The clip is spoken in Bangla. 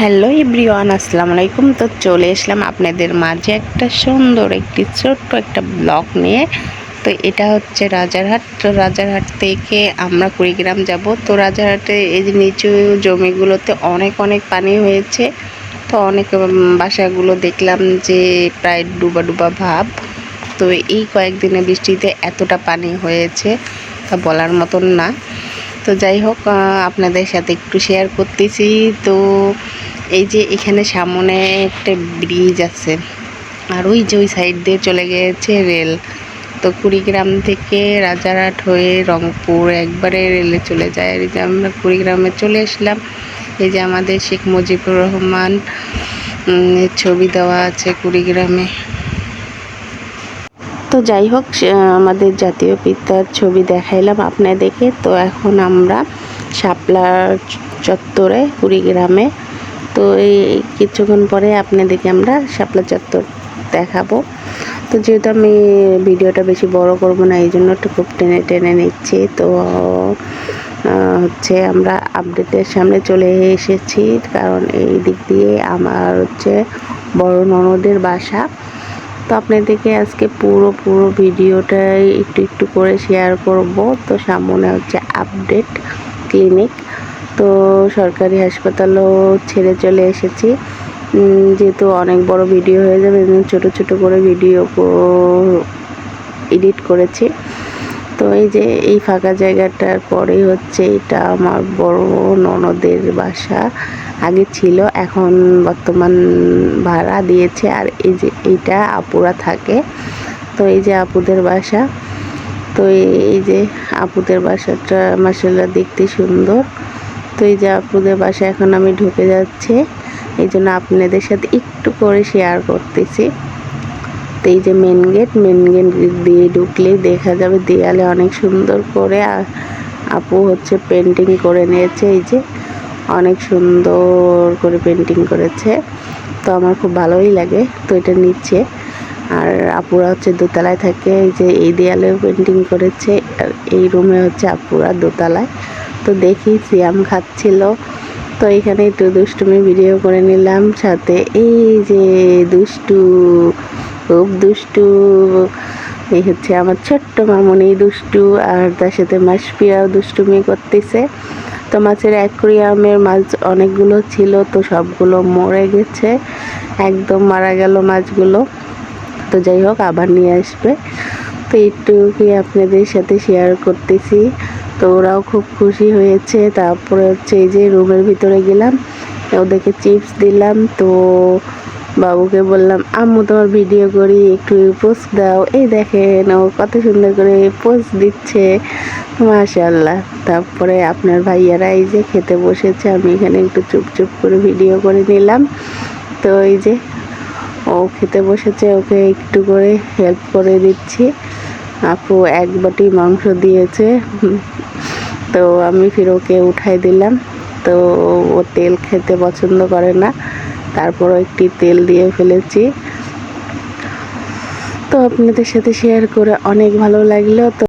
হ্যালো এভরিওয়ান, আসসালামু আলাইকুম। তো চলে আসলাম আপনাদের মাঝে একটা সুন্দর একটি ছোট্ট একটা ব্লগ নিয়ে। তো এটা হচ্ছে রাজারহাট। তো রাজারহাট থেকে আমরা কুড়িগ্রাম যাব। তো রাজারহাটে এই যে নিচু জমিগুলোতে অনেক অনেক পানি হয়েছে। তো অনেক বাসাগুলো দেখলাম যে প্রায় ডুবা ডুবা ভাব। তো এই কয়েকদিনে বৃষ্টিতে এতটা পানি হয়েছে তা বলার মতন না। তো যাই হোক, আপনাদের সাথে একটু শেয়ার করতেছি। তো এই যে এখানে সামনে একটা ব্রিজ আছে, আর ওই যে ওই সাইড দিয়ে চলে গিয়েছে রেল। তো কুড়িগ্রাম থেকে রাজারহাট হয়ে রংপুর একবারে রেলে চলে যায়। আর এই যে আমরা কুড়িগ্রামে চলে আসলাম। এই যে আমাদের শেখ মুজিবুর রহমান ছবি দেওয়া আছে কুড়িগ্রামে। তো যাই হোক, আমাদের জাতীয় পিতার ছবি দেখাইলাম আপনাদেরকে। তো এখন আমরা শাপলা চত্বরে কুড়িগ্রামে। তো এই কিছুক্ষণ পরে আপনাদেরকে আমরা শাপলা চত্বর দেখাবো। তো যেহেতু আমি ভিডিওটা বেশি বড় করব না, এই জন্য একটু খুব টেনে টেনে নিচ্ছি। তো হচ্ছে আমরা আপডেটের সামনে চলে এসেছি, কারণ এই দিক দিয়ে আমার হচ্ছে বড় ননদের বাসা। তো আপনাদেরকে আজকে পুরো ভিডিওটাই একটু একটু করে শেয়ার করব। তো সামনে হচ্ছে আপডেট ক্লিনিক। তো সরকারি হাসপাতালও ছেড়ে চলে এসেছি, যেহেতু অনেক বড় ভিডিও হয়ে যাবে, ছোট ছোট করে ভিডিও এডিট করেছি। তো এই যে এই ফাঁকা জায়গাটার পরেই হচ্ছে এটা আমার বড় ননদের বাসা। আগে ছিল, এখন বর্তমান ভাড়া দিয়েছে। আর এই যে এইটা আপুরা থাকে। তো এই যে আপুদের বাসা। তো এই যে আপুদের বাসাটা মাশাআল্লাহ দেখতে সুন্দর। তো এই যে আপুদের বাসা এখন আমি ঢুকে যাচ্ছে, এই জন্য আপনাদের সাথে একটু করে শেয়ার করতেছি। তো এই যে মেন গেট দিয়ে ঢুকলে দেখা যাবে দেয়ালে অনেক সুন্দর করে আপু হচ্ছে পেন্টিং করে নিয়েছে। এই যে অনেক সুন্দর করে পেন্টিং করেছে, তো আমার খুব ভালোই লাগে। তো এটা নিচ্ছে, আর আপুরা হচ্ছে দোতলায় থাকে। এই যে এই দেয়ালেও পেন্টিং করেছে, আর এই রুমে হচ্ছে আপুরা দোতলায়। তো দেখি সিয়াম খাচ্ছিল, তো এখানে একটু দুষ্টুমি ভিডিও করে নিলাম। সাথে এই যে দুষ্টু, খুব দুষ্টু, এই হচ্ছে আমার ছোট্ট মামুনি দুষ্টু, আর তার সাথে মাসপিয়াও দুষ্টুমি করতেছে। তো মাছের অ্যাকুরিয়ামের মাছ অনেকগুলো ছিল, তো সবগুলো মরে গেছে, একদম মারা গেল মাছগুলো। তো যাই হোক, আবার নিয়ে আসবে। তো একটু কি আপনাদের সাথে শেয়ার করতেছি। তো ওরাও খুব খুশি হয়েছে। তারপরে হচ্ছে এই যে রুমের ভিতরে গেলাম, ওদেরকে চিপস দিলাম। তো বাবুকে বললাম, আম্মু তোমার ভিডিও করি, একটু পোস্ট দাও। এই দেখেন ও কত সুন্দর করে পোস্ট দিচ্ছে, মাশাআল্লাহ। তারপরে আপনার ভাইয়ারা এই যে খেতে বসেছে, আমি এখানে একটু চুপ করে ভিডিও করে নিলাম। তো এই যে ও খেতে বসেছে, ওকে একটু করে হেল্প করে দিচ্ছি। আপু এক বাটি মাংস দিয়েছে, তো আমি ফির ওকে উঠাই দিলাম। তো ও তেল খেতে পছন্দ করে না, তারপরও একটি তেল দিয়ে ফেলেছি। তো আপনাদের সাথে শেয়ার করে অনেক ভালো লাগলো। তো